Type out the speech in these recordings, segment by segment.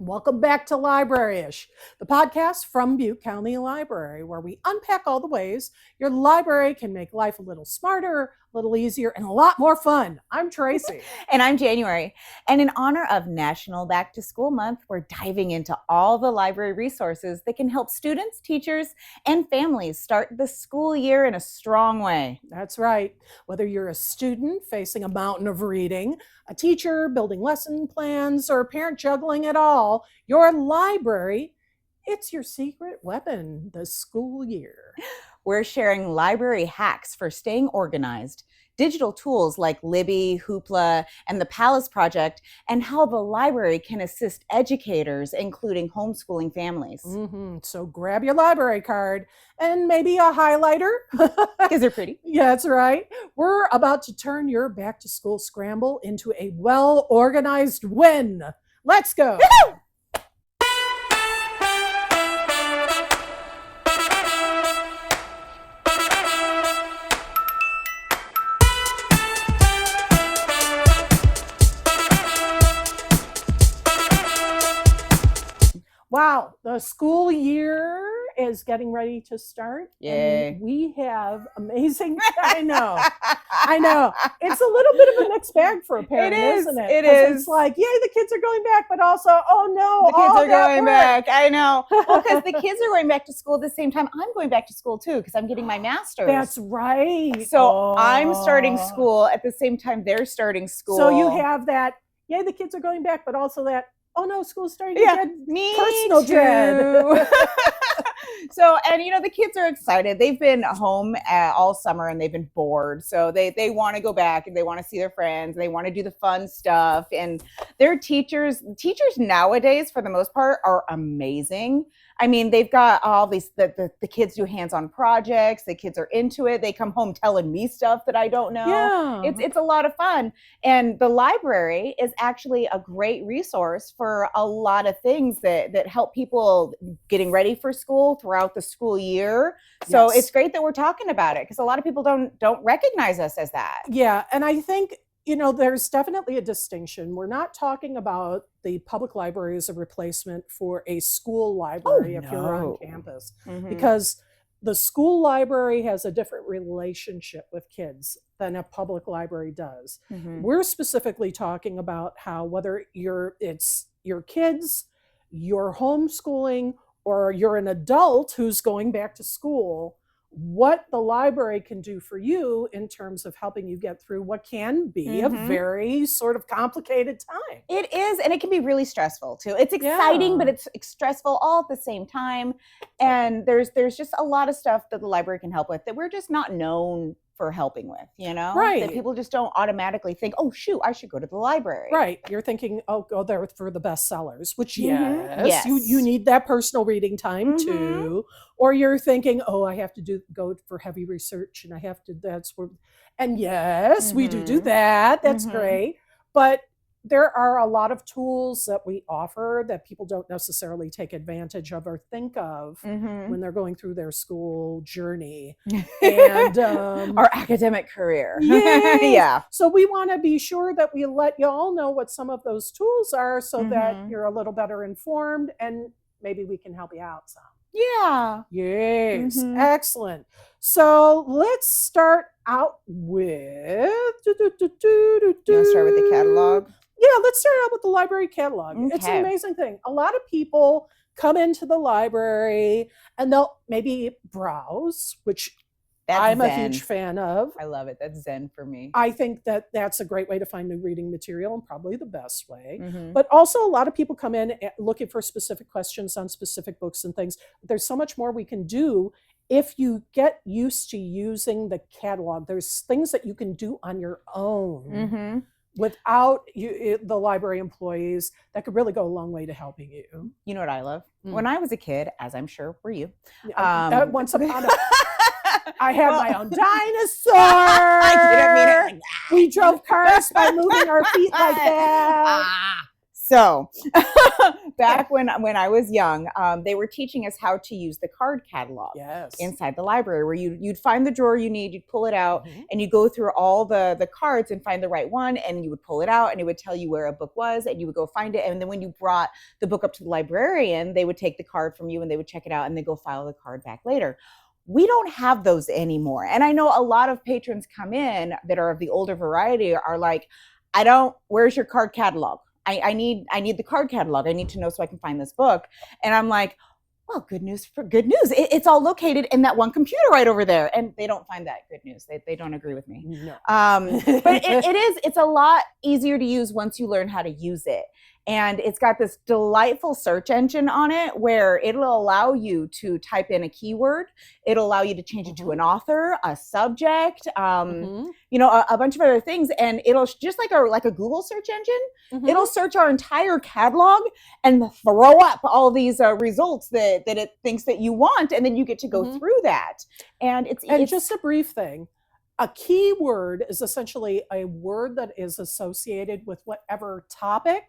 Welcome back to Library-ish, the podcast from Butte County Library, where we unpack all the ways your library can make life a little smarter, a little easier, and a lot more fun. I'm Tracy. And I'm January. And in honor of National Back to School Month, we're diving into all the library resources that can help students, teachers, and families start the school year in a strong way. That's right. Whether you're a student facing a mountain of reading, a teacher building lesson plans, or a parent juggling it all, your library, it's your secret weapon this school year. We're sharing library hacks for staying organized, digital tools like Libby, Hoopla, and the Palace Project, and how the library can assist educators, including homeschooling families. So grab your library card and maybe a highlighter. Because they're pretty. Yeah, that's right. We're about to turn your back to school scramble into a well-organized win. Let's go. Woo-hoo! Wow, the school year is getting ready to start. Yay. And we have amazing, I know. It's a little bit of a mixed bag for a parent, isn't it? It is. It's like, yay, the kids are going back, but also, oh no, the kids all are that going work. back. I know. Well, because the kids are going back to school at the same time. I'm going back to school too because I'm getting my master's. That's right. So I'm starting school at the same time they're starting school. So you have that, yay, the kids are going back, but also that, oh no, school's starting to get me personal too. dread. So, and you know, the kids are excited. They've been home all summer and they've been bored. So they want to go back and they want to see their friends. And they want to do the fun stuff. And their teachers nowadays, for the most part, are amazing. I mean, they've got all these, the kids do hands-on projects. The kids are into it. They come home telling me stuff that I don't know. Yeah. It's a lot of fun. And the library is actually a great resource for a lot of things that help people getting ready for school throughout the school year. So Yes. it's great that we're talking about it because a lot of people don't recognize us as that. Yeah, and I think, there's definitely a distinction. We're not talking about the public library as a replacement for a school library if you're on campus, because the school library has a different relationship with kids than a public library does. We're specifically talking about how whether it's your kids, you're homeschooling, or you're an adult who's going back to school, what the library can do for you in terms of helping you get through what can be a very sort of complicated time. It is, and it can be really stressful too. It's exciting, but it's stressful all at the same time. And there's just a lot of stuff that the library can help with that we're just not known for helping with, Right. That people just don't automatically think, oh, shoot, I should go to the library. Right. You're thinking, oh, go there for the bestsellers, which Yes. you need that personal reading time too. Or you're thinking, oh, I have to go for heavy research and and yes, we do that. That's great. But there are a lot of tools that we offer that people don't necessarily take advantage of or think of when they're going through their school journey and our academic career. Yeah. So we want to be sure that we let you all know what some of those tools are so that you're a little better informed and maybe we can help you out some. Yeah. Yes. Excellent. So let's start out with. You want to start with the catalog? Yeah, let's start out with the library catalog. Okay. It's an amazing thing. A lot of people come into the library and they'll maybe browse, which I'm a huge fan of. I love it. That's zen for me. I think that's a great way to find new reading material and probably the best way. But also a lot of people come in looking for specific questions on specific books and things. There's so much more we can do if you get used to using the catalog. There's things that you can do on your own without the library employees that could really go a long way to helping you. You know what I love? When I was a kid, as I'm sure were you. Once upon a I had my own dinosaur. I didn't mean it like that. We drove cars by moving our feet like that. So back when I was young, they were teaching us how to use the card catalog inside the library, where you'd find the drawer you need, you'd pull it out, and you go through all the cards and find the right one, and you would pull it out, and it would tell you where a book was, and you would go find it. And then when you brought the book up to the librarian, they would take the card from you and they would check it out and they go file the card back later. We don't have those anymore. And I know a lot of patrons come in that are of the older variety are like, where's your card catalog? I need the card catalog. I need to know so I can find this book. And I'm like, well, good news. It's all located in that one computer right over there. And they don't find that good news. They don't agree with me. No. But it's a lot easier to use once you learn how to use it. And it's got this delightful search engine on it where it'll allow you to type in a keyword. It'll allow you to change it to an author, a subject, you know, a bunch of other things. And it'll just like a Google search engine. It'll search our entire catalog and throw up all these results that it thinks that you want. And then you get to go through that. And it's just a brief thing. A keyword is essentially a word that is associated with whatever topic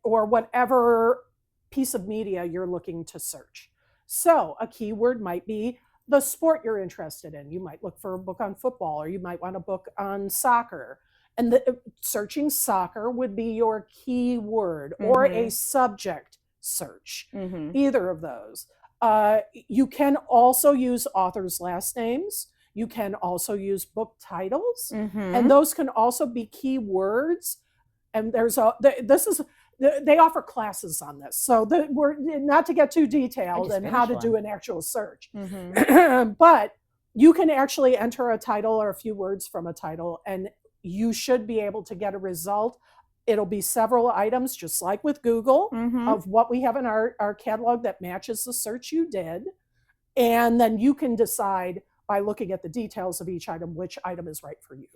or whatever piece of media you're looking to search. So a keyword might be the sport you're interested in. You might look for a book on football, or you might want a book on soccer. And searching soccer would be your keyword, or a subject search, either of those. You can also use authors' last names. You can also use book titles, and those can also be keywords. And they offer classes on this, so we're not to get too detailed and how to do an actual search. But you can actually enter a title or a few words from a title, and you should be able to get a result. It'll be several items, just like with Google, of what we have in our catalog that matches the search you did. And then you can decide by looking at the details of each item, which item is right for you.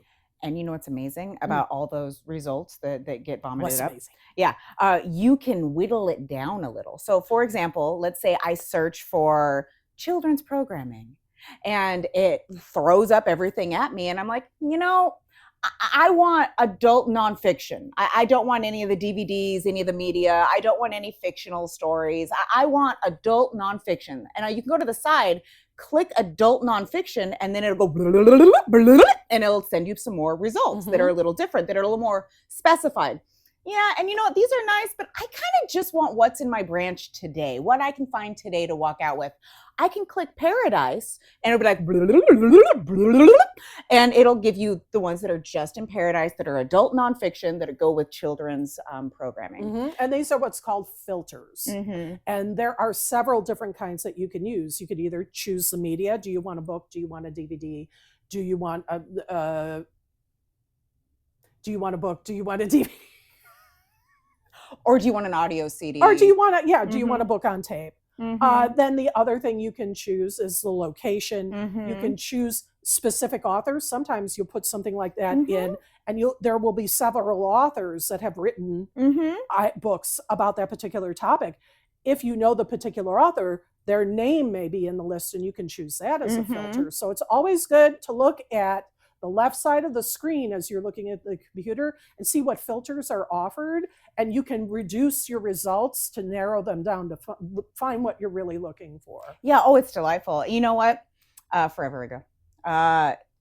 And you know what's amazing about all those results that get vomited up? Amazing? Yeah, you can whittle it down a little. So for example, let's say I search for children's programming and it throws up everything at me. And I'm like, you know, I want adult nonfiction. I don't want any of the DVDs, any of the media. I don't want any fictional stories. I want adult nonfiction. And you can go to the side, click adult nonfiction, and then it'll go and it'll send you some more results that are a little different, that are a little more specified. Yeah, and you know what? These are nice, but I kind of just want what's in my branch today, what I can find today to walk out with. I can click Paradise, and it'll be like, and it'll give you the ones that are just in Paradise, that are adult nonfiction, that go with children's programming. And these are what's called filters. And there are several different kinds that you can use. You could either choose the media. Do you want a book? Do you want a DVD? Do you want a book? Do you want a DVD? Or do you want an audio CD? Or do you want do you want a book on tape? Then the other thing you can choose is the location. You can choose specific authors. Sometimes you'll put something like that in, and there will be several authors that have written books about that particular topic. If you know the particular author, their name may be in the list, and you can choose that as a filter. So it's always good to look at the left side of the screen as you're looking at the computer and see what filters are offered, and you can reduce your results to narrow them down to find what you're really looking for. Yeah. Oh, it's delightful. You know what? Forever ago,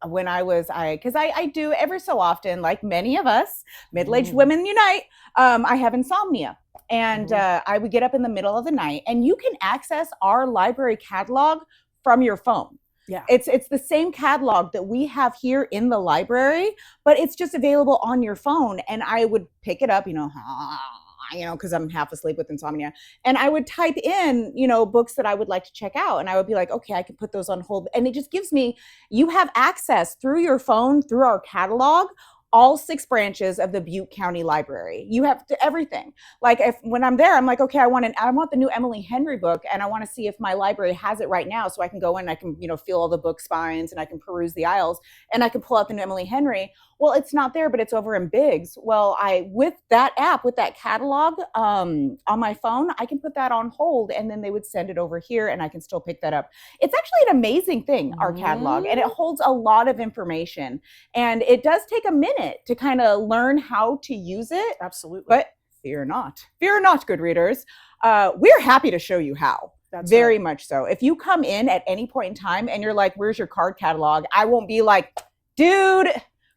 when because I do every so often, like many of us, middle-aged women unite, I have insomnia. And I would get up in the middle of the night, and you can access our library catalog from your phone. Yeah. It's the same catalog that we have here in the library, but it's just available on your phone. And I would pick it up, because I'm half asleep with insomnia. And I would type in, books that I would like to check out. And I would be like, okay, I can put those on hold. And it just gives me, you have access through your phone, through our catalog, all 6 branches of the Butte County Library. You have everything. Like when I'm there, I'm like, okay, I want the new Emily Henry book, and I want to see if my library has it right now, so I can go in and I can, feel all the book spines, and I can peruse the aisles, and I can pull out the new Emily Henry. Well, it's not there, but it's over in Biggs. Well, with that app, with that catalog on my phone, I can put that on hold, and then they would send it over here, and I can still pick that up. It's actually an amazing thing, our catalog, and it holds a lot of information. And it does take a minute to kind of learn how to use it. Absolutely. But fear not, good readers. We're happy to show you how. That's very right. much so. If you come in at any point in time and you're like, where's your card catalog? I won't be like, dude,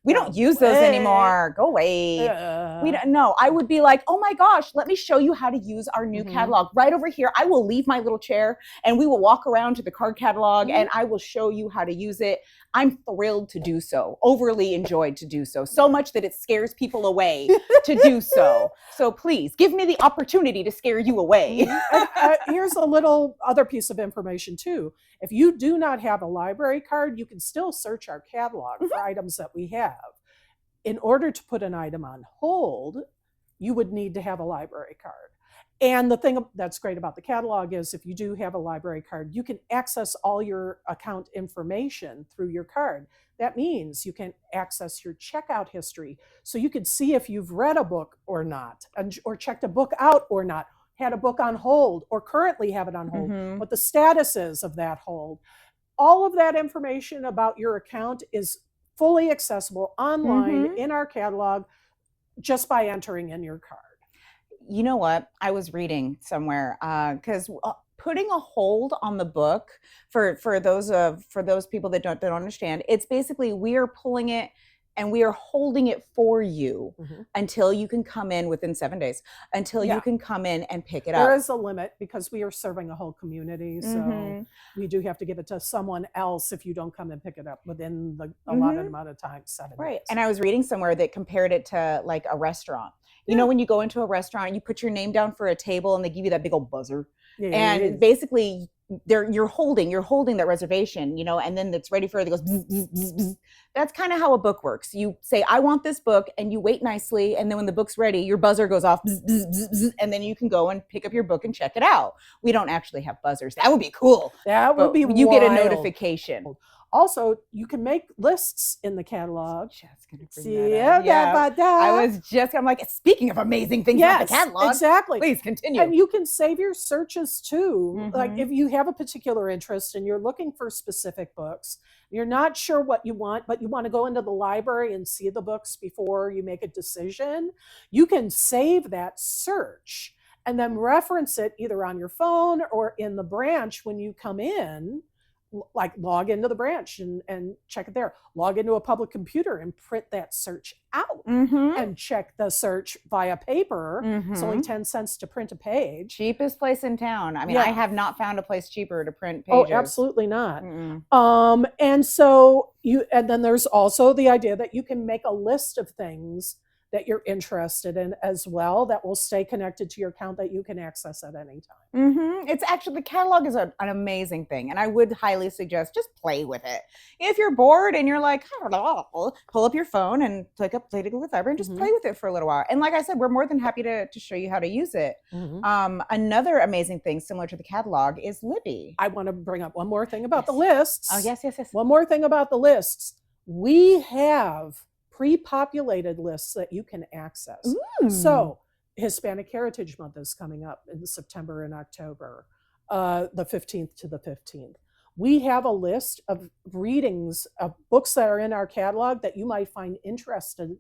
we don't use those anymore. Go away. We don't know. I would be like, oh my gosh, let me show you how to use our new catalog right over here. I will leave my little chair and we will walk around to the card catalog and I will show you how to use it. I'm thrilled to do so, overly enjoyed to do so, so much that it scares people away to do so. So please give me the opportunity to scare you away. Here's a little other piece of information too. If you do not have a library card, you can still search our catalog for items that we have. In order to put an item on hold, you would need to have a library card. And the thing that's great about the catalog is if you do have a library card, you can access all your account information through your card. That means you can access your checkout history. So you can see if you've read a book or not, or checked a book out or not, had a book on hold or currently have it on hold, what the status is of that hold. All of that information about your account is fully accessible online in our catalog just by entering in your card. You know what? I was reading somewhere because putting a hold on the book for those people that don't understand, it's basically we are pulling it and we are holding it for you until you can come in within 7 days, until you can come in and pick it up. There is a limit because we are serving a whole community. So we do have to give it to someone else if you don't come and pick it up within the allotted amount of time, 7 days. And I was reading somewhere that compared it to like a restaurant. You know, when you go into a restaurant, you put your name down for a table and they give you that big old buzzer. And basically you're holding that reservation, you know, and then it's ready for it. It goes bzz, bzz, bzz, bzz. That's kind of how a book works. You say, I want this book, and you wait nicely, and then when the book's ready, your buzzer goes off, bzz, bzz, bzz, bzz, and then you can go and pick up your book and check it out. We don't actually have buzzers. That would be cool. That would be you wild. get a notification. Also, you can make lists in the catalog. Just gonna bring that up. I was just, I'm like, speaking of amazing things about the catalog. Exactly. Please continue. And you can save your searches too. Like if you have a particular interest and you're looking for specific books, you're not sure what you want, but you want to go into the library and see the books before you make a decision, you can save that search and then reference it either on your phone or in the branch when you come in. Like log into the branch and check it there. Log into a public computer and print that search out and check the search via paper. It's only 10 cents to print a page. Cheapest place in town. I mean, I have not found a place cheaper to print pages. Oh, absolutely not. And so and then there's also the idea that you can make a list of things that you're interested in as well that will stay connected to your account that you can access at any time. It's actually, the catalog is an amazing thing. And I would highly suggest just play with it. If you're bored and you're like, I don't know, pull up your phone and click up Play to Go with Library and just play with it for a little while. And like I said, we're more than happy to show you how to use it. Another amazing thing similar to the catalog is Libby. I want to bring up one more thing about the lists. Oh, yes. One more thing about the lists. We have pre-populated lists that you can access. So Hispanic Heritage Month is coming up in September and October, the 15th to the 15th. We have a list of readings of books that are in our catalog that you might find interesting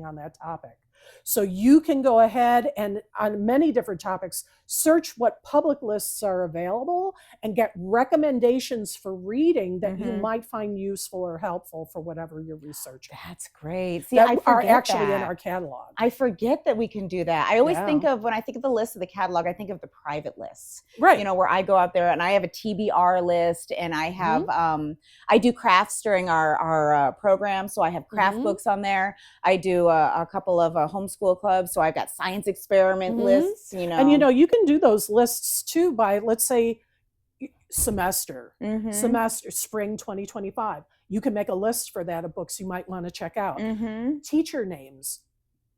on that topic. So you can go ahead and on many different topics, search what public lists are available and get recommendations for reading that you might find useful or helpful for whatever you're researching. That's great. See, that are actually in our catalog. I forget that we can do that. I always think of, when I think of the list of the catalog, I think of the private lists. Right. You know, where I go out there and I have a TBR list and I have, I do crafts during our program. So I have craft books on there. I do a couple of homeschool clubs. So I've got science experiment lists, you know. And, you know, you can do those lists too by, let's say, semester, spring 2025. You can make a list for that of books you might want to check out. Teacher names.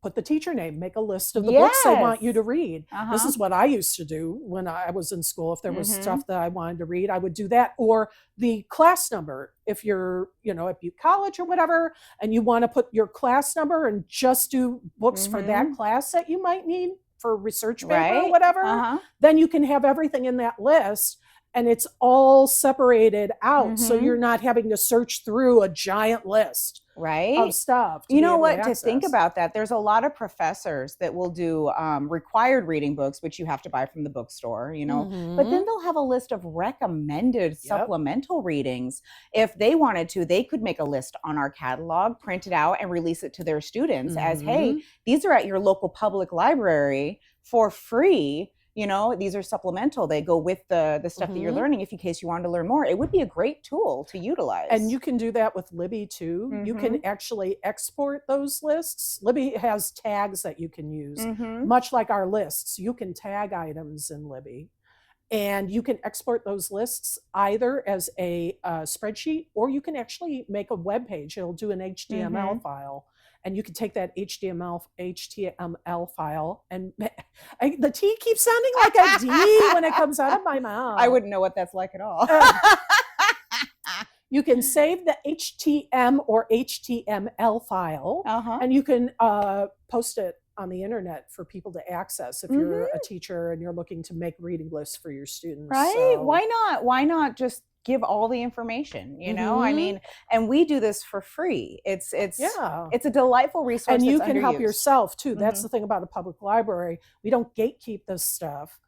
Put the teacher name, make a list of the books they want you to read. This is what I used to do when I was in school. If there was stuff that I wanted to read, I would do that. Or the class number. If you're, you know, at Butte College or whatever, and you want to put your class number and just do books for that class that you might need for research paper or whatever, then you can have everything in that list. and it's all separated out. So you're not having to search through a giant list of stuff. You know what, to think about that, there's a lot of professors that will do required reading books, which you have to buy from the bookstore, you know, but then they'll have a list of recommended supplemental readings. If they wanted to, they could make a list on our catalog, print it out, and release it to their students as, hey, these are at your local public library for free. You know, these are supplemental. They go with the stuff that you're learning if in case you wanted to learn more. It would be a great tool to utilize. And you can do that with Libby too. You can actually export those lists. Libby has tags that you can use, much like our lists. You can tag items in Libby. And you can export those lists either as a spreadsheet, or you can actually make a web page. It'll do an HTML file. And you can take that HTML file, and the T keeps sounding like a D when it comes out of my mouth. I wouldn't know what that's like at all. You can save the HTML or HTML file, and you can post it on the internet for people to access if you're a teacher and you're looking to make reading lists for your students. Right? So, why not just give all the information, you know? I mean, and we do this for free. It's a delightful resource. And you can help yourself too. That's the thing about a public library. We don't gatekeep this stuff.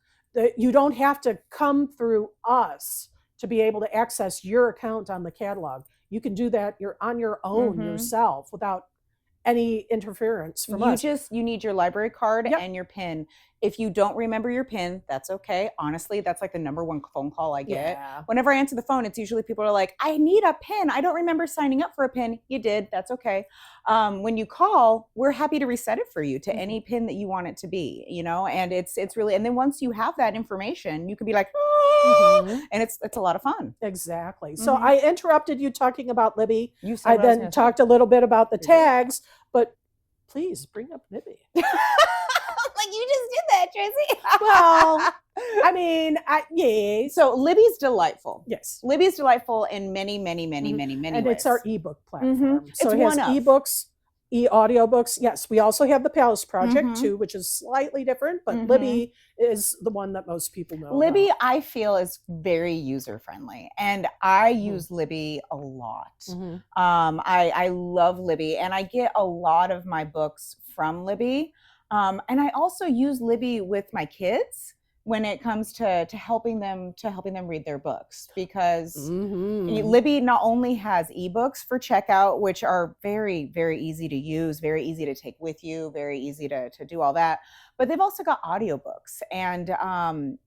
You don't have to come through us to be able to access your account on the catalog. You can do that. You're on your own yourself without any interference from us. You need your library card and your PIN. If you don't remember your PIN, that's okay. Honestly, that's like the number one phone call I get. Whenever I answer the phone, it's usually people are like, I need a PIN. I don't remember signing up for a PIN. You did. That's okay. When you call, we're happy to reset it for you to any PIN that you want it to be, you know, and it's really, and then once you have that information, you can be like, and it's a lot of fun. Exactly. So I interrupted you talking about Libby. I then talked a little bit about the tags, but please bring up Libby. Like you just did that, Tracy. Well, I mean, yeah. So Libby's delightful. Yes. Libby's delightful in many ways. And it's our ebook platform. So it has ebooks, e-audiobooks. Yes, we also have the Palace Project too, which is slightly different, but Libby is the one that most people know Libby, about. I feel, is very user-friendly, and I use Libby a lot. I love Libby, and I get a lot of my books from Libby. And I also use Libby with my kids when it comes to helping them read their books, because Libby not only has ebooks for checkout, which are very, very easy to use, very easy to take with you, very easy to do all that, but they've also got audiobooks. And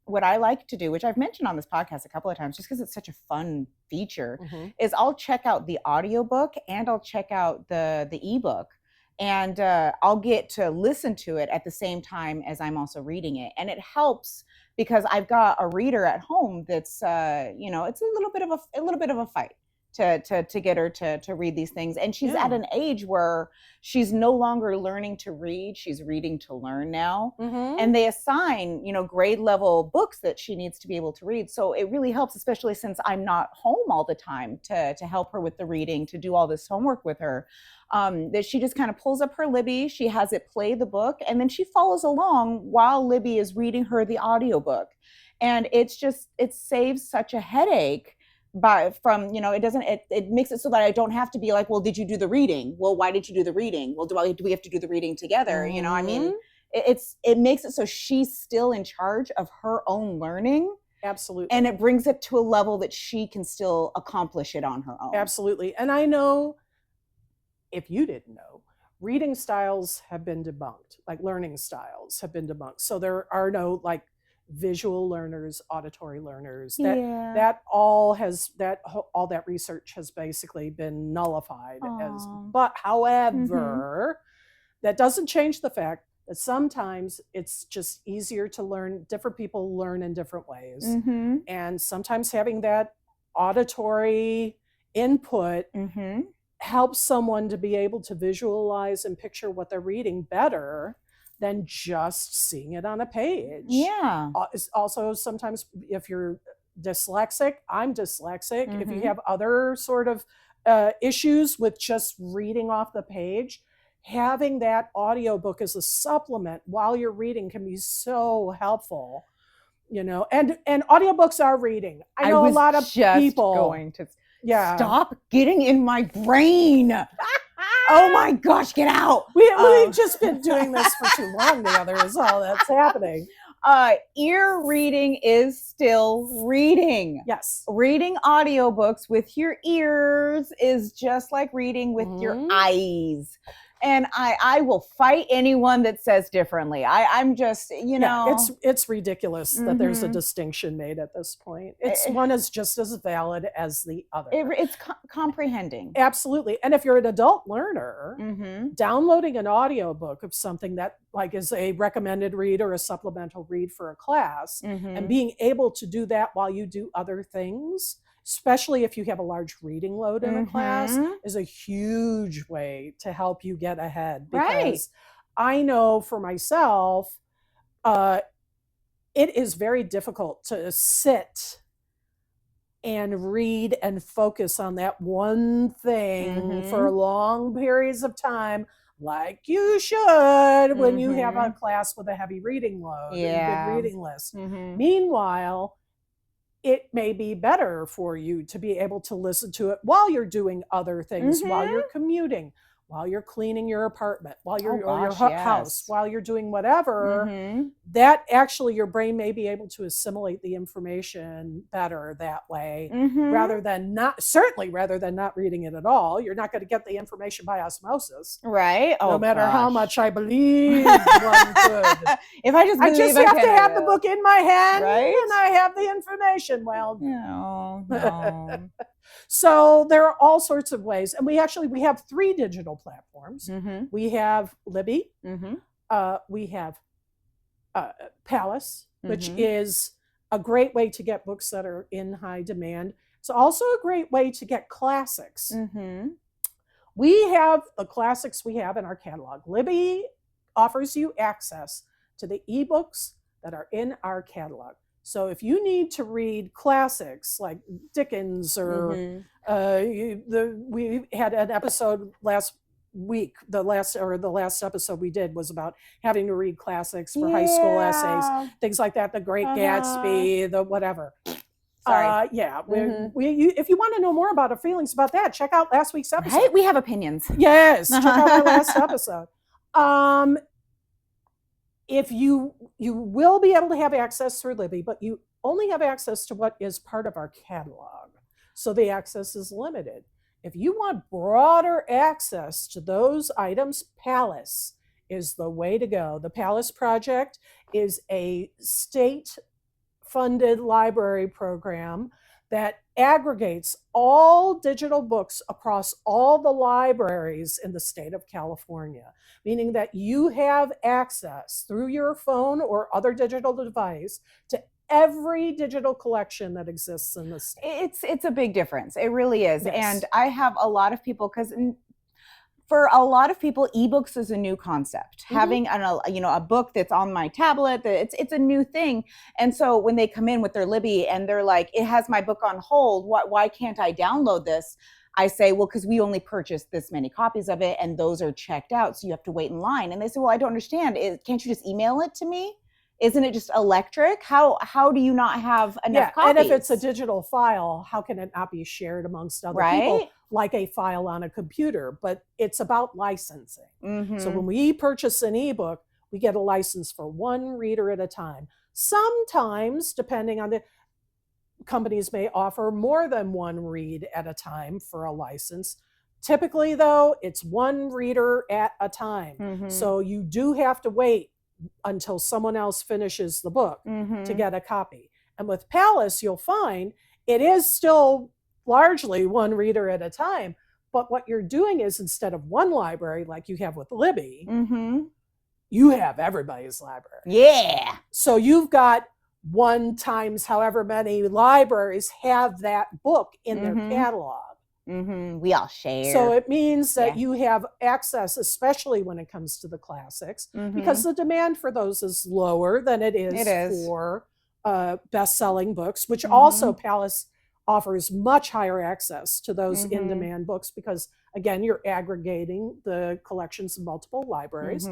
what I like to do, which I've mentioned on this podcast a couple of times, just because it's such a fun feature, is I'll check out the audiobook and I'll check out the ebook. And I'll get to listen to it at the same time as I'm also reading it. And it helps because I've got a reader at home that's, you know, it's a little bit of a fight to get her to read these things. And she's at an age where she's no longer learning to read. She's reading to learn now. And they assign, you know, grade level books that she needs to be able to read. So it really helps, especially since I'm not home all the time to help her with the reading, to do all this homework with her. That she just kind of pulls up her Libby, she has it play the book, and then she follows along while Libby is reading her the audiobook. And it saves such a headache from, you know, it makes it so that I don't have to be like, well, did you do the reading? Well, why did you do the reading? Well, do we have to do the reading together? You know, I mean, it makes it so she's still in charge of her own learning. Absolutely. And it brings it to a level that she can still accomplish it on her own. Absolutely. And I know, if you didn't know, reading styles have been debunked, like learning styles have been debunked. So there are no like visual learners, auditory learners. That all that research has basically been nullified. But however, that doesn't change the fact that sometimes it's just easier to learn. Different people learn in different ways. And sometimes having that auditory input helps someone to be able to visualize and picture what they're reading better than just seeing it on a page. Also, sometimes if you're dyslexic, I'm dyslexic. If you have other sort of issues with just reading off the page, having that audiobook as a supplement while you're reading can be so helpful. you know, and audiobooks are reading. I know was a lot of just people going to yeah. stop getting in my brain. Oh my gosh, get out. We've just been doing this for too long together is all that's happening. Ear reading is still reading. Yes. Reading audiobooks with your ears is just like reading with your eyes. And I will fight anyone that says differently. I'm just, you know. It's ridiculous that there's a distinction made at this point. One is just as valid as the other. It's comprehending. Absolutely. And if you're an adult learner, downloading an audiobook of something that like is a recommended read or a supplemental read for a class and being able to do that while you do other things, especially if you have a large reading load in a class, is a huge way to help you get ahead. Because I know for myself, it is very difficult to sit and read and focus on that one thing for long periods of time, like you should when you have a class with a heavy reading load and big reading list. Meanwhile, it may be better for you to be able to listen to it while you're doing other things, while you're commuting, while you're cleaning your apartment, while you're or your house, while you're doing whatever. That actually your brain may be able to assimilate the information better that way, rather than not reading it at all. You're not going to get the information by osmosis, right? No matter how much I believe one could. If I just have to have the book in my hand, right? And I have the information. Well, no. So there are all sorts of ways, and we have 3 digital platforms. We have Libby, we have Palace, which is a great way to get books that are in high demand. It's also a great way to get classics. We have the classics we have in our catalog. Libby offers you access to the ebooks that are in our catalog. So if you need to read classics like Dickens or we had an episode last week, the last episode we did was about having to read classics for high school essays, things like that, The Great Gatsby, the whatever. Sorry. If you want to know more about our feelings about that, check out last week's episode. Right? We have opinions. Yes, check out our last episode. If you will be able to have access through Libby, but you only have access to what is part of our catalog. So the access is limited. If you want broader access to those items, Palace is the way to go. The Palace Project is a state-funded library program that aggregates all digital books across all the libraries in the state of California, meaning that you have access through your phone or other digital device to every digital collection that exists in the state. It's a big difference. It really is. Yes. And I have a lot of people, because for a lot of people, ebooks is a new concept. Having a book that's on my tablet, it's a new thing. And so when they come in with their Libby and they're like, it has my book on hold, why can't I download this? I say, well, because we only purchased this many copies of it and those are checked out, so you have to wait in line. And they say, well, I don't understand. Can't you just email it to me? Isn't it just electric? How do you not have enough copies? And if it's a digital file, how can it not be shared amongst other people like a file on a computer? But it's about licensing. So when we purchase an ebook, we get a license for one reader at a time. Sometimes, depending on the companies, may offer more than one read at a time for a license. Typically, though, it's one reader at a time. So you do have to wait until someone else finishes the book to get a copy. And with Palace, you'll find it is still largely one reader at a time. But what you're doing is, instead of one library like you have with Libby, you have everybody's library. Yeah. So you've got 1 times however many libraries have that book in their catalog. We all share. So it means that you have access, especially when it comes to the classics, because the demand for those is lower than it is for best-selling books, which also Palace offers much higher access to those in-demand books because, again, you're aggregating the collections of multiple libraries.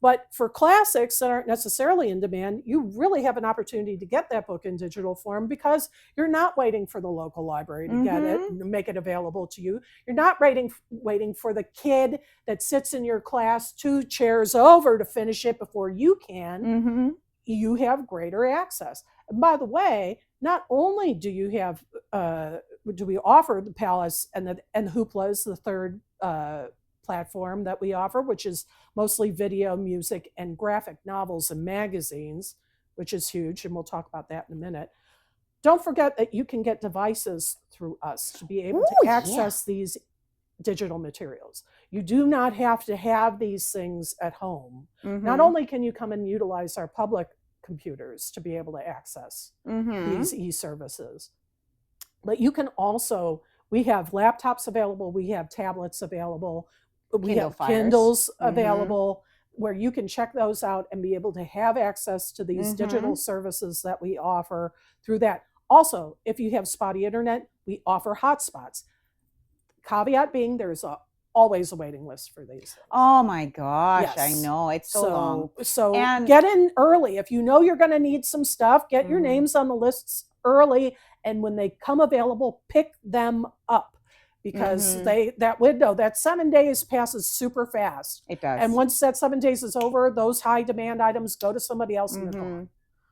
But for classics that aren't necessarily in demand, you really have an opportunity to get that book in digital form because you're not waiting for the local library to get it and make it available to you. You're not waiting for the kid that sits in your class 2 chairs over to finish it before you can. You have greater access. And by the way, not only do you have do we offer the Palace, and Hoopla is the third platform that we offer, which is mostly video, music, and graphic novels and magazines, which is huge, and we'll talk about that in a minute. Don't forget that you can get devices through us to be able to access these digital materials. You do not have to have these things at home. Not only can you come and utilize our public computers to be able to access these e-services, but you can also, we have laptops available, we have tablets available, we have Kindles available, where you can check those out and be able to have access to these digital services that we offer through that. Also, if you have spotty internet, we offer hotspots. Caveat being, there's always a waiting list for these. Oh my gosh, I know, it's so long. So get in early. If you know you're going to need some stuff, get your names on the lists early, and when they come available, pick them up, because that window, that 7 days passes super fast. It does. And once that 7 days is over, those high demand items go to somebody else in the car.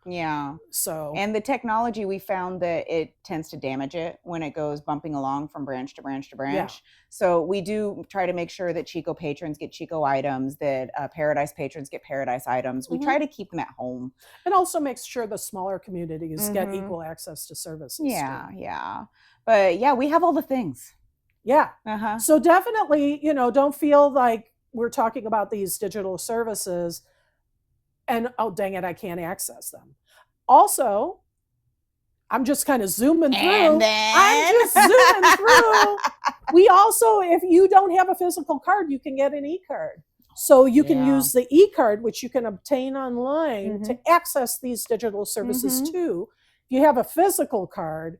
Yeah. So, and the technology, we found that it tends to damage it when it goes bumping along from branch to branch to branch. Yeah. So we do try to make sure that Chico patrons get Chico items, that Paradise patrons get Paradise items. We try to keep them at home. And also makes sure the smaller communities get equal access to services. Yeah, too. yeah. But yeah, we have all the things. Yeah. So definitely, don't feel like we're talking about these digital services and, oh, dang it, I can't access them. Also, I'm just kind of zooming through. We also, if you don't have a physical card, you can get an e-card. So you can use the e-card, which you can obtain online, to access these digital services too. If you have a physical card,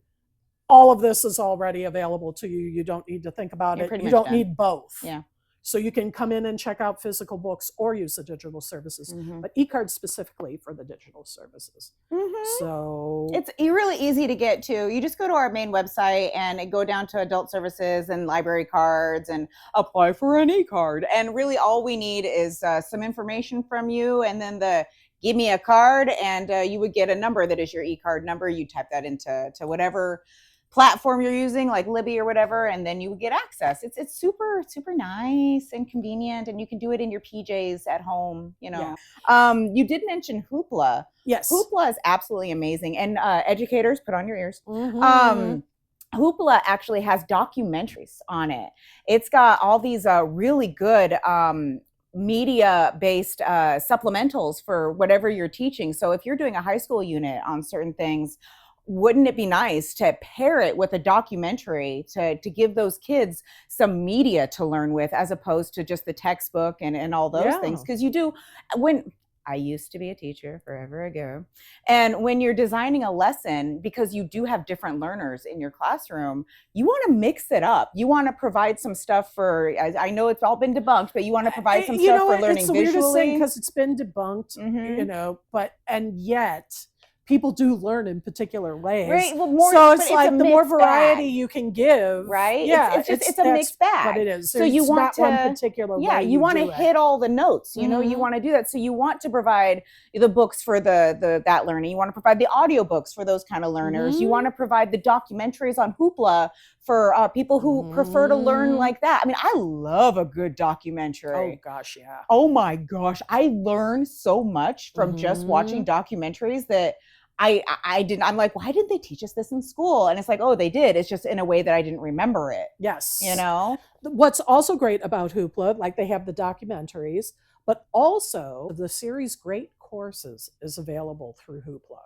all of this is already available to you. You don't need to think about it. You don't need both. Yeah. So you can come in and check out physical books or use the digital services, but e-cards specifically for the digital services. So it's really easy to get to. You just go to our main website and go down to adult services and library cards and apply for an e-card. And really all we need is some information from you, and then give me a card, and you would get a number that is your e-card number. You type that into whatever platform you're using, like Libby or whatever, and then you would get access. It's super, super nice and convenient, and you can do it in your PJs at home, You did mention Hoopla. Yes. Hoopla is absolutely amazing. And educators, put on your ears. Hoopla actually has documentaries on it. It's got all these really good media-based supplementals for whatever you're teaching. So if you're doing a high school unit on certain things, wouldn't it be nice to pair it with a documentary to give those kids some media to learn with, as opposed to just the textbook and all those things? Because when I used to be a teacher forever ago, and when you're designing a lesson, because you do have different learners in your classroom, you want to mix it up. You want to provide some stuff for, I know it's all been debunked, but you want to provide some stuff for learning visually. It's the weirdest thing, because it's been debunked, and yet people do learn in particular ways. Right. Well, it's like the more variety you can give. Right. Yeah. It's a mixed bag. What it is. So you want one particular way. Yeah. You want to hit all the notes. You want to do that. So you want to provide the books for that learning. You want to provide the audiobooks for those kind of learners. You want to provide the documentaries on Hoopla for people who prefer to learn like that. I mean, I love a good documentary. Oh gosh, yeah. Oh my gosh, I learned so much from just watching documentaries that I didn't. I'm like, why didn't they teach us this in school? And it's like, oh, they did. It's just in a way that I didn't remember it. Yes. What's also great about Hoopla, like they have the documentaries, but also the series Great Courses is available through Hoopla,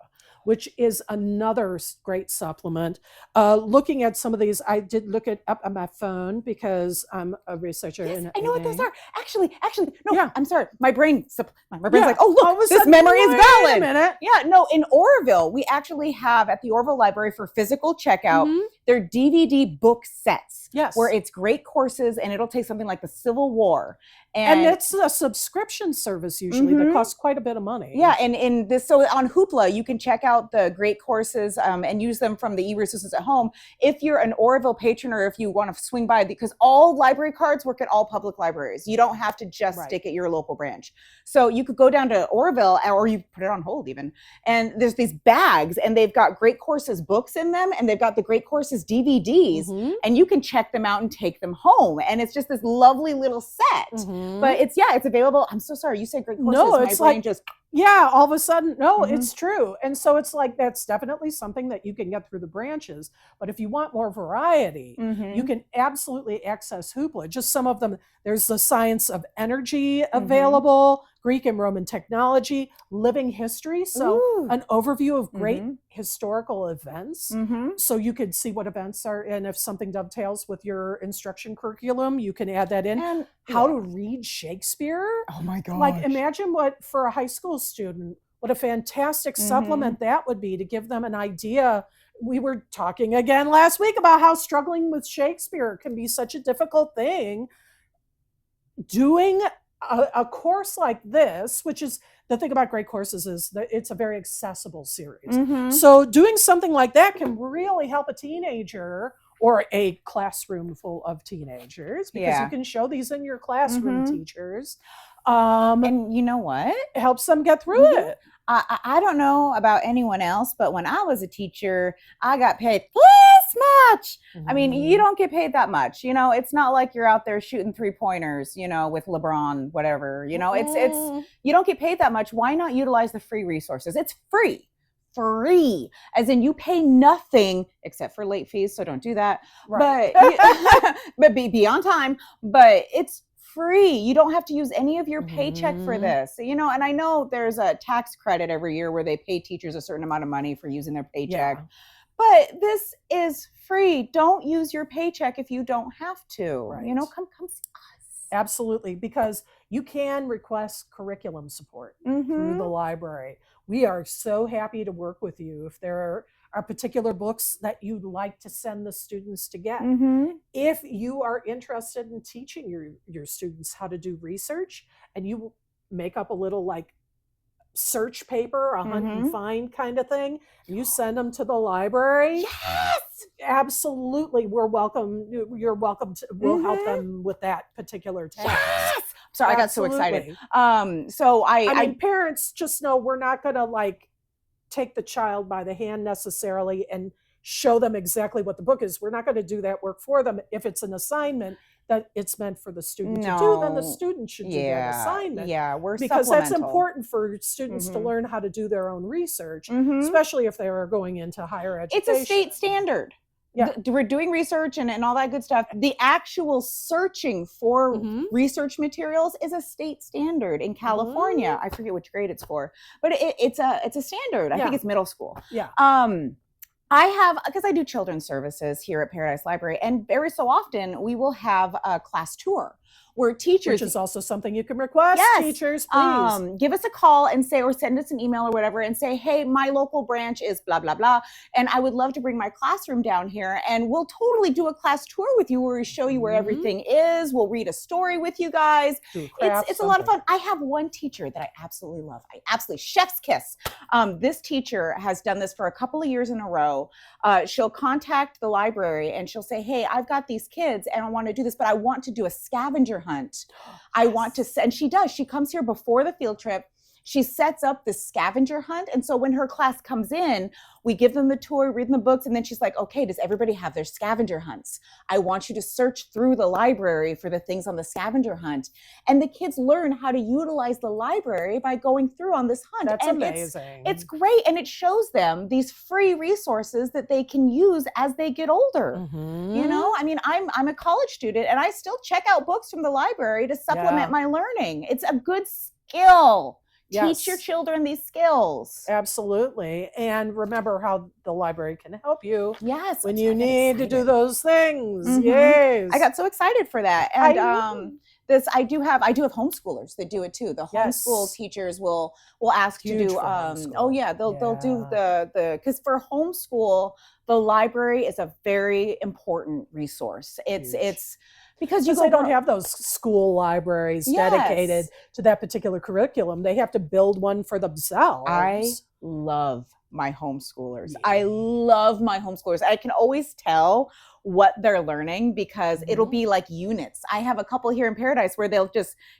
which is another great supplement. Looking at some of these, I did look it up on my phone because I'm a researcher. Yes, I know what those are. Actually, no, yeah. I'm sorry. My brain's like, oh, look, this sudden, memory is valid. A minute. Yeah, no, in Oroville, we actually have at the Oroville Library for physical checkout, They're DVD book sets. Yes. Where it's great courses, and it'll take something like the Civil War. And it's a subscription service usually that costs quite a bit of money. Yeah, and in this, so on Hoopla, you can check out the great courses and use them from the e-resources at home. If you're an Oroville patron, or if you want to swing by, because all library cards work at all public libraries. You don't have to just stick at your local branch. So you could go down to Oroville, or you put it on hold even, and there's these bags, and they've got great courses books in them, and they've got the great courses DVDs, and you can check them out and take them home. And it's just this lovely little set. But it's available. I'm so sorry. You said great courses. No, it's My brain just all of a sudden, it's true. And so it's like, that's definitely something that you can get through the branches. But if you want more variety, you can absolutely access Hoopla. Just some of them. There's the science of energy available, Greek and Roman technology, living history. So an overview of great historical events. So you could see what events are, and if something dovetails with your instruction curriculum, you can add that in. And how to read Shakespeare. Oh my gosh. Like, imagine what, for a high school student, what a fantastic supplement that would be to give them an idea. We were talking again last week about how struggling with Shakespeare can be such a difficult thing. Doing a course like this, which is the thing about great courses, is that it's a very accessible series. So doing something like that can really help a teenager or a classroom full of teenagers, because you can show these in your classroom teachers. And you know what? It helps them get through it. I don't know about anyone else, but when I was a teacher, I got paid this much. I mean, you don't get paid that much. You know, it's not like you're out there shooting 3-pointers, you know, with LeBron, whatever. You know, it's you don't get paid that much. Why not utilize the free resources? It's free. As in, you pay nothing except for late fees, so don't do that. But be on time. But it's free. You don't have to use any of your paycheck for this, you know. And I know there's a tax credit every year where they pay teachers a certain amount of money for using their paycheck, but this is free. Don't use your paycheck if you don't have to. You know, come see us. Absolutely, because you can request curriculum support through the library. We are so happy to work with you. If there are particular books that you'd like to send the students to get, if you are interested in teaching your students how to do research, and you make up a little like search paper, a hunt and find kind of thing, and you send them to the library, absolutely, you're welcome to, we'll help them with that particular task. Sorry, I got so excited. So I mean, parents, just know we're not going to like take the child by the hand necessarily and show them exactly what the book is. We're not going to do that work for them. If it's an assignment that it's meant for the student to do, then the student should do that assignment. Because that's important for students to learn how to do their own research, especially if they are going into higher education. It's a state standard. We're doing research and all that good stuff. The actual searching for research materials is a state standard in California. I forget which grade it's for, but it's a standard. I think it's middle school. I have, because I do children's services here at Paradise Library, and very so often we will have a class tour where teachers, which is also something you can request. Teachers, please give us a call and say, or send us an email or whatever, and say, hey, my local branch is blah blah blah, and I would love to bring my classroom down here, and we'll totally do a class tour with you where we show you where everything is. We'll read a story with you guys. It's a lot of fun. I have one teacher that I absolutely love. Chef's kiss. This teacher has done this for a couple of years in a row. She'll contact the library and she'll say, hey, I've got these kids and I want to do this, but I want to do a scavenger hunt. I want to, and she does. She comes here before the field trip. She sets up this scavenger hunt. And so when her class comes in, we give them the tour, read them the books, and then she's like, okay, does everybody have their scavenger hunts? I want you to search through the library for the things on the scavenger hunt. And the kids learn how to utilize the library by going through on this hunt. That's and amazing. It's great. And it shows them these free resources that they can use as they get older. You know, I mean, I'm a college student and I still check out books from the library to supplement my learning. It's a good skill. Teach your children these skills. Absolutely. And remember how the library can help you when that's you need to do those things. Yes. I got so excited for that. And I do have homeschoolers that do it too. The homeschool teachers will ask to do they'll do the because for homeschool, the library is a very important resource. It's because they don't have those school libraries dedicated to that particular curriculum. They have to build one for themselves. I love my homeschoolers. I love my homeschoolers. I can always tell what they're learning because it'll be like units. I have a couple here in Paradise where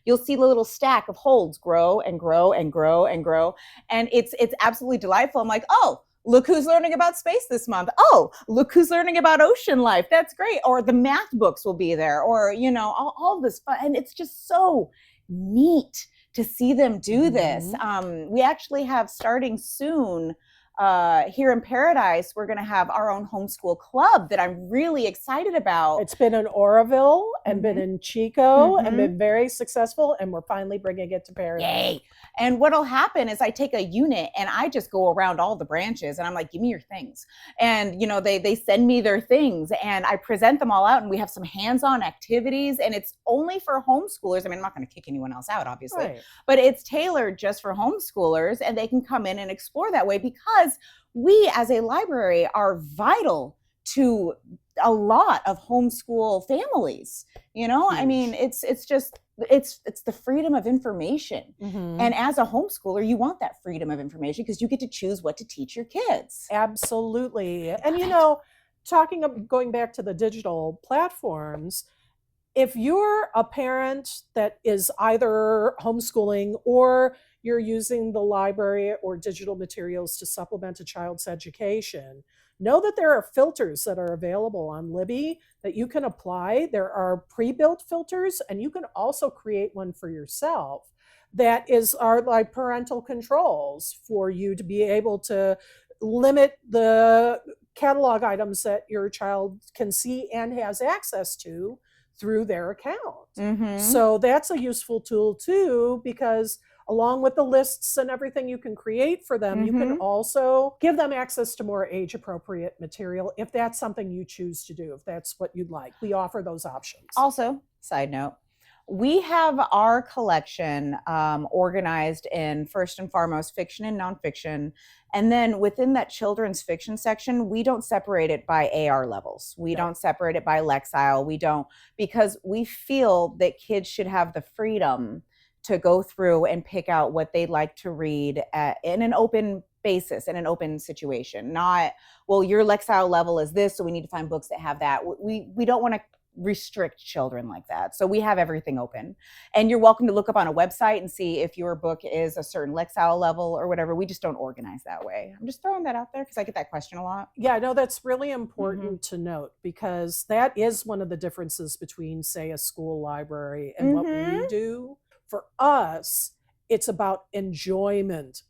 you'll see the little stack of holds grow and grow and grow and grow. And it's absolutely delightful. I'm like, oh, look who's learning about space this month. Oh, look who's learning about ocean life. That's great. Or the math books will be there, or, all this fun. And it's just so neat to see them do this. We actually have, starting soon, here in Paradise, we're going to have our own homeschool club that I'm really excited about. It's been in Oroville and been in Chico and been very successful, and we're finally bringing it to Paradise. Yay! And what'll happen is I take a unit and I just go around all the branches and I'm like, give me your things. And, they send me their things and I present them all out, and we have some hands-on activities, and it's only for homeschoolers. I mean, I'm not going to kick anyone else out, obviously, but it's tailored just for homeschoolers, and they can come in and explore that way because we as a library are vital to a lot of homeschool families. I mean, it's the freedom of information. And as a homeschooler, you want that freedom of information because you get to choose what to teach your kids. Absolutely. And going back to the digital platforms, if you're a parent that is either homeschooling or you're using the library or digital materials to supplement a child's education, know that there are filters that are available on Libby that you can apply. There are pre-built filters, and you can also create one for yourself that are like parental controls for you to be able to limit the catalog items that your child can see and has access to through their account. So that's a useful tool too, because along with the lists and everything you can create for them, you can also give them access to more age-appropriate material if that's something you choose to do, if that's what you'd like. We offer those options. Also, side note, we have our collection organized in, first and foremost, fiction and nonfiction. And then within that children's fiction section, we don't separate it by AR levels. We don't separate it by Lexile. We don't, because we feel that kids should have the freedom to go through and pick out what they'd like to read in an open basis, in an open situation. Not, well, your Lexile level is this, so we need to find books that have that. We don't want to restrict children like that. So we have everything open. And you're welcome to look up on a website and see if your book is a certain Lexile level or whatever. We just don't organize that way. I'm just throwing that out there because I get that question a lot. Yeah, no, that's really important to note, because that is one of the differences between, say, a school library and what we do. For us, it's about enjoyment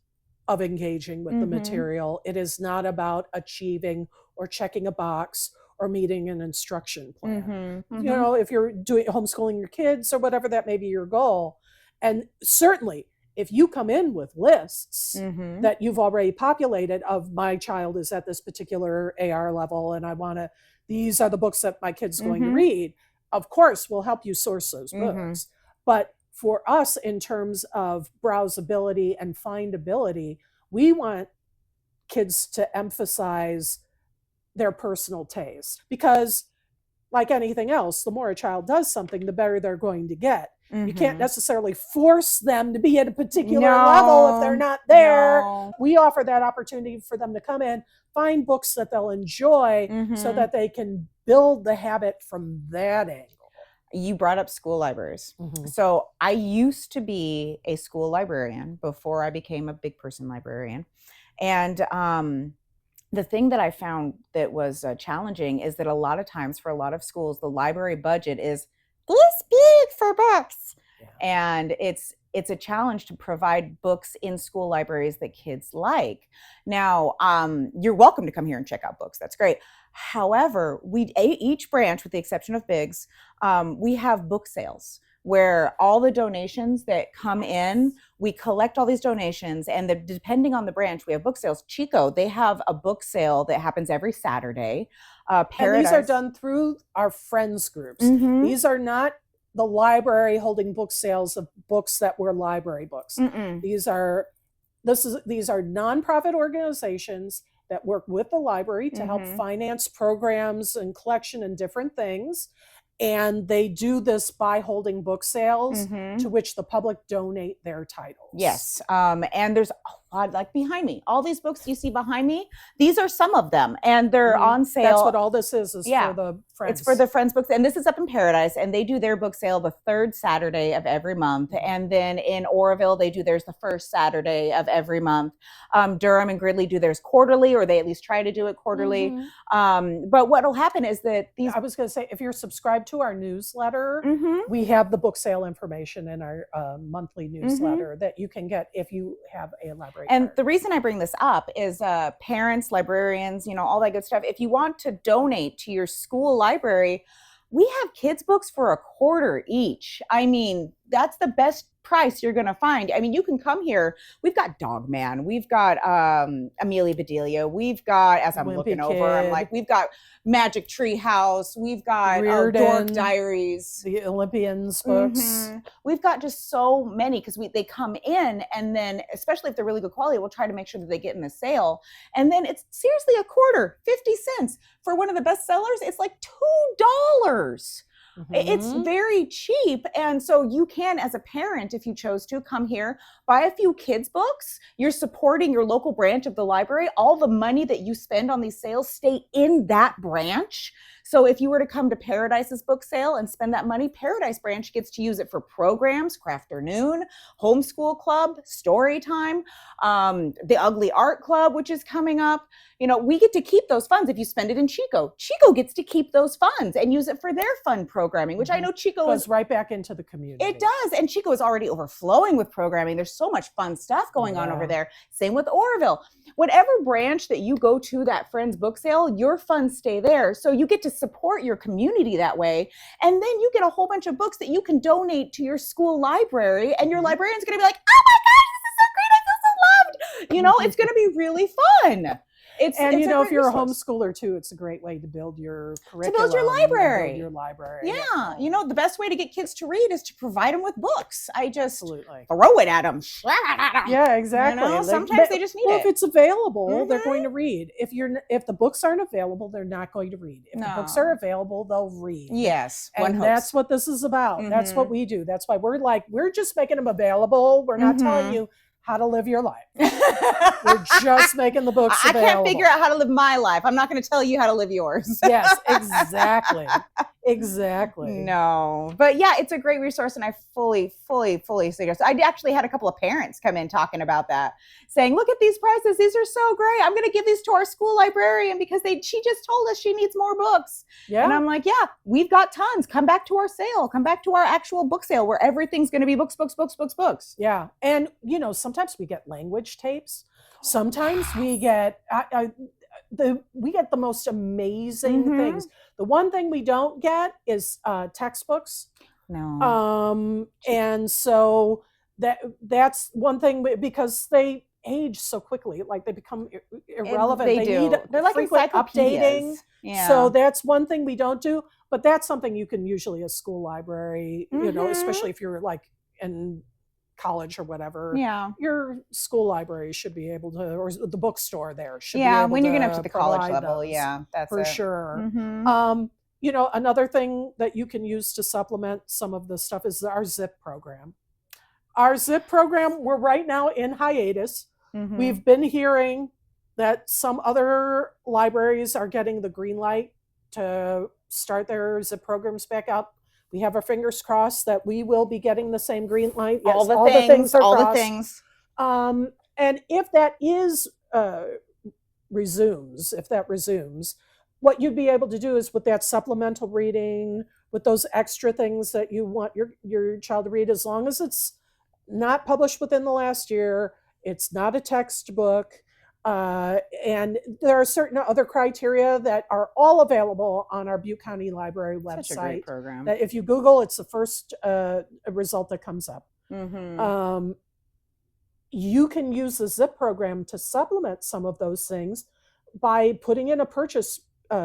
of engaging with the material. It is not about achieving or checking a box or meeting an instruction plan. If you're doing homeschooling your kids or whatever, that may be your goal. And certainly, if you come in with lists that you've already populated of, my child is at this particular AR level and these are the books that my kid's going to read, of course, we'll help you source those books. But for us, in terms of browsability and findability, we want kids to emphasize their personal taste, because like anything else, the more a child does something, the better they're going to get. You can't necessarily force them to be at a particular level if they're not there. We offer that opportunity for them to come in, find books that they'll enjoy so that they can build the habit from that angle. You brought up school libraries. So I used to be a school librarian before I became a big person librarian. And the thing that I found that was challenging is that a lot of times for a lot of schools, the library budget is this big for books. And it's a challenge to provide books in school libraries that kids like. Now, you're welcome to come here and check out books. That's great. However, each branch, with the exception of Biggs, we have book sales where all the donations that come in, we collect all these donations, and depending on the branch, we have book sales. Chico, they have a book sale that happens every Saturday. And these are done through our friends groups. These are not the library holding book sales of books that were library books. Mm-mm. These are nonprofit organizations that work with the library to help finance programs and collection and different things. And they do this by holding book sales to which the public donate their titles. Yes. And there's a lot, like behind me, all these books you see behind me, these are some of them, and they're on sale. That's what all this is for the Friends. It's for the Friends books. And this is up in Paradise, and they do their book sale the third Saturday of every month. And then in Oroville, they do theirs the first Saturday of every month. Durham and Gridley do theirs quarterly, or they at least try to do it quarterly. But what will happen is that these... I was going to say, if you're subscribed to our newsletter, we have the book sale information in our monthly newsletter that you can get if you have a library And card. the reason I bring this up is parents, librarians, all that good stuff. If you want to donate to your school library, we have kids' books for $1 each. I mean, that's the best price you're going to find. I mean, you can come here. We've got Dog Man. We've got Amelia Bedelia. We've got, as I'm Wimpy looking Kid. over, I'm like, we've got Magic Tree House. We've got Reardon, Dork Diaries. the Olympians books. We've got just so many because they come in, and then especially if they're really good quality, we'll try to make sure that they get in the sale. And then it's seriously $0.25, 50 cents. For one of the best sellers, it's like $2. It's very cheap. And so you can, as a parent, if you chose to, come here, buy a few kids' books. You're supporting your local branch of the library. All the money that you spend on these sales stay in that branch. So if you were to come to Paradise's book sale and spend that money, Paradise branch gets to use it for programs, Crafternoon, Homeschool Club, Story Time, the Ugly Art Club, which is coming up. We get to keep those funds. If you spend it in Chico, Chico gets to keep those funds and use it for their fun programming, which I know Chico goes right back into the community. It does. And Chico is already overflowing with programming. There's so much fun stuff going on over there. Same with Oroville. Whatever branch that you go to that Friends book sale, your funds stay there. So you get to support your community that way. And then you get a whole bunch of books that you can donate to your school library. And your librarian's going to be like, oh my God, this is so great. I feel so loved. It's going to be really fun. If you're a homeschooler too, it's a great way to build your curriculum. To build your library. Yeah. The best way to get kids to read is to provide them with books. I just Absolutely. throw it at them. Yeah, exactly. Sometimes they just need it. If it's available, they're going to read. If the books aren't available, they're not going to read. If the books are available, they'll read. Yes. And that's what this is about. That's what we do. That's why we're just making them available. We're not telling you how to live your life. We're just making the books available. I can't figure out how to live my life. I'm not going to tell you how to live yours. Yes, exactly. Exactly. No. But yeah, it's a great resource, and I fully suggest it. I actually had a couple of parents come in talking about that, saying, look at these prices. These are so great. I'm going to give these to our school librarian because she just told us she needs more books. Yeah. And I'm like, yeah, we've got tons. Come back to our sale. Come back to our actual book sale where everything's going to be books. Yeah. And, sometimes we get language tapes. Sometimes we get the most amazing things. The one thing we don't get is textbooks. No. And so that's one thing, because they age so quickly, like they become irrelevant. They do. They're like updating. Yeah. So that's one thing we don't do, but that's something you can usually a school library, especially if you're like in college or whatever. Yeah. Your school library should be able to, or the bookstore there should be able when you're to getting up to the college level. Those, that's for it. sure. Another thing that you can use to supplement some of the stuff is our ZIP program. Our ZIP program, we're right now in hiatus. We've been hearing that some other libraries are getting the green light to start their ZIP programs back up. We have our fingers crossed that we will be getting the same green light. Yes, all the things. And if that resumes, what you'd be able to do is with that supplemental reading, with those extra things that you want your child to read, as long as it's not published within the last year, it's not a textbook, and there are certain other criteria that are all available on our Butte County Library website. Such a great program. That if you Google, it's the first result that comes up. You can use the ZIP program to supplement some of those things by putting in a purchase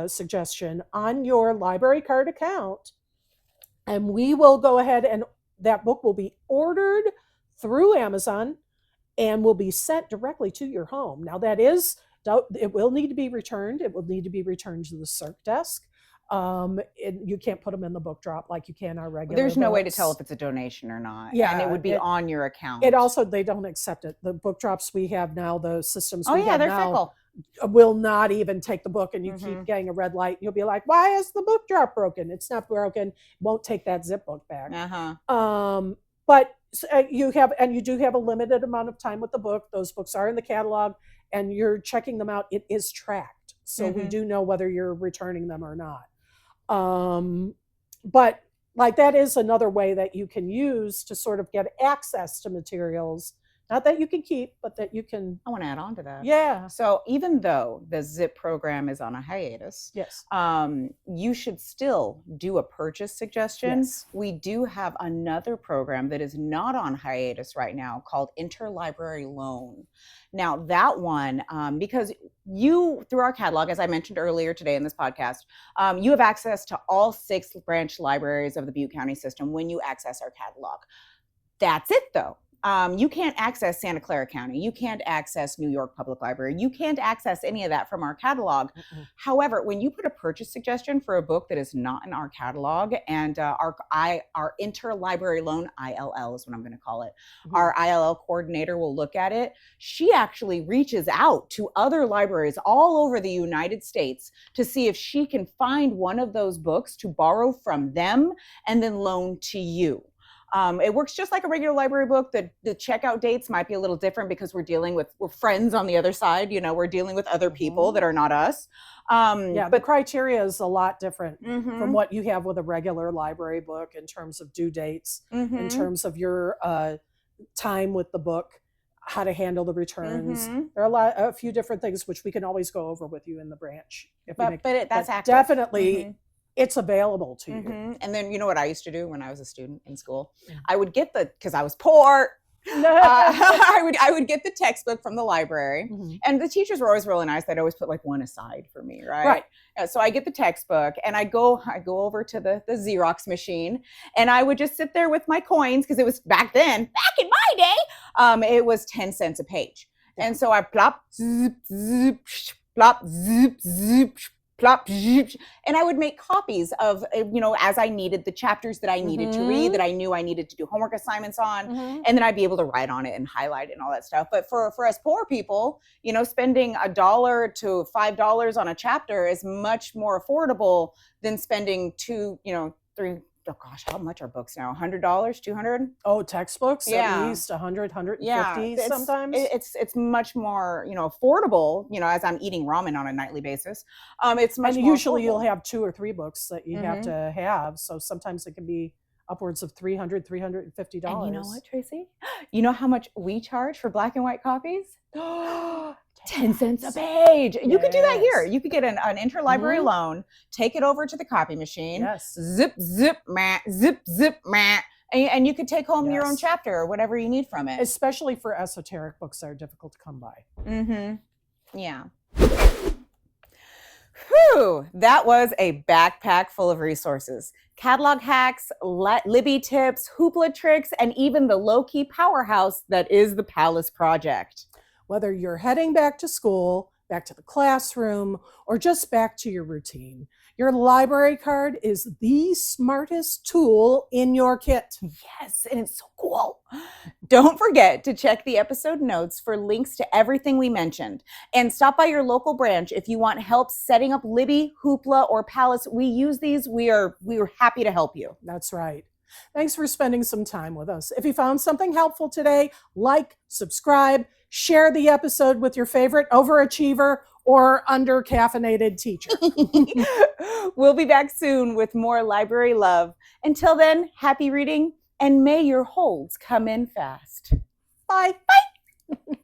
suggestion on your library card account and we will go ahead and that book will be ordered through Amazon and will be sent directly to your home. Now it will need to be returned. It will need to be returned to the CERC desk. You can't put them in the book drop like you can our regular There's no way to books. tell if it's a donation or not. Yeah, and it would be on your account. It also, they don't accept it. The book drops we have now, the systems we have they're now, fickle. will not even take the book, and you keep getting a red light. You'll be like, why is the book drop broken? It's not broken. Won't take that zip book back. But you do have a limited amount of time with the book. Those books are in the catalog, and you're checking them out. It is tracked, so we do know whether you're returning them or not. But like, that is another way that you can use to sort of get access to materials, not that you can keep, but that you can. I want to add on to that. Yeah. So even though the ZIP program is on a hiatus, yes, you should still do a purchase suggestion. Yes. We do have another program that is not on hiatus right now called Interlibrary Loan. Now that one, because you, through our catalog, as I mentioned earlier today in this podcast, you have access to all 6 branch libraries of the Butte County system when you access our catalog. That's it though. You can't access Santa Clara County. You can't access New York Public Library. You can't access any of that from our catalog. However, when you put a purchase suggestion for a book that is not in our catalog, and our interlibrary loan, ILL is what I'm going to call it, our ILL coordinator will look at it. She actually reaches out to other libraries all over the United States to see if she can find one of those books to borrow from them and then loan to you. It works just like a regular library book. The checkout dates might be a little different because we're friends on the other side. You know, we're dealing with other people that are not us. But the criteria is a lot different from what you have with a regular library book in terms of due dates, in terms of your time with the book, how to handle the returns. There are a few different things which we can always go over with you in the branch. That's accurate. Definitely. It's available to you. And then, you know what I used to do when I was a student in school? I would get because I was poor. I would get the textbook from the library, and the teachers were always really nice. They'd always put like one aside for me, right? So I get the textbook, and I go over to the Xerox machine, and I would just sit there with my coins, because it was back in my day, it was 10 cents a page. And so I plop, zip, zip, plop, zip, zip, plop, and I would make copies of, as I needed, the chapters that I needed to read, that I knew I needed to do homework assignments on, and then I'd be able to write on it and highlight it and all that stuff. But for us poor people, spending $1 to $5 on a chapter is much more affordable than spending $3. Oh gosh, how much are books now? $100, $200? Oh, textbooks at least 100, 150 sometimes. It's much more affordable. As I'm eating ramen on a nightly basis, it's much more usually affordable. You'll have 2 or 3 books that you have to have. So sometimes it can be upwards of $300, $350. And you know what, Tracy? You know how much we charge for black and white copies? 10 cents a page. You could do that here. You could get an interlibrary loan, take it over to the copy machine, zip, zip, zip, zip, and you could take home your own chapter or whatever you need from it. Especially for esoteric books that are difficult to come by. Yeah. Whew, that was a backpack full of resources. Catalog hacks, Libby tips, hoopla tricks, and even the low-key powerhouse that is the Palace Project. Whether you're heading back to school, back to the classroom, or just back to your routine, your library card is the smartest tool in your kit. Yes, and it's so cool. Don't forget to check the episode notes for links to everything we mentioned. And stop by your local branch if you want help setting up Libby, Hoopla, or Palace. We use these. We are happy to help you. That's right. Thanks for spending some time with us. If you found something helpful today, like, subscribe, share the episode with your favorite overachiever or under-caffeinated teacher. We'll be back soon with more library love. Until then, happy reading, and may your holds come in fast. Bye. Bye.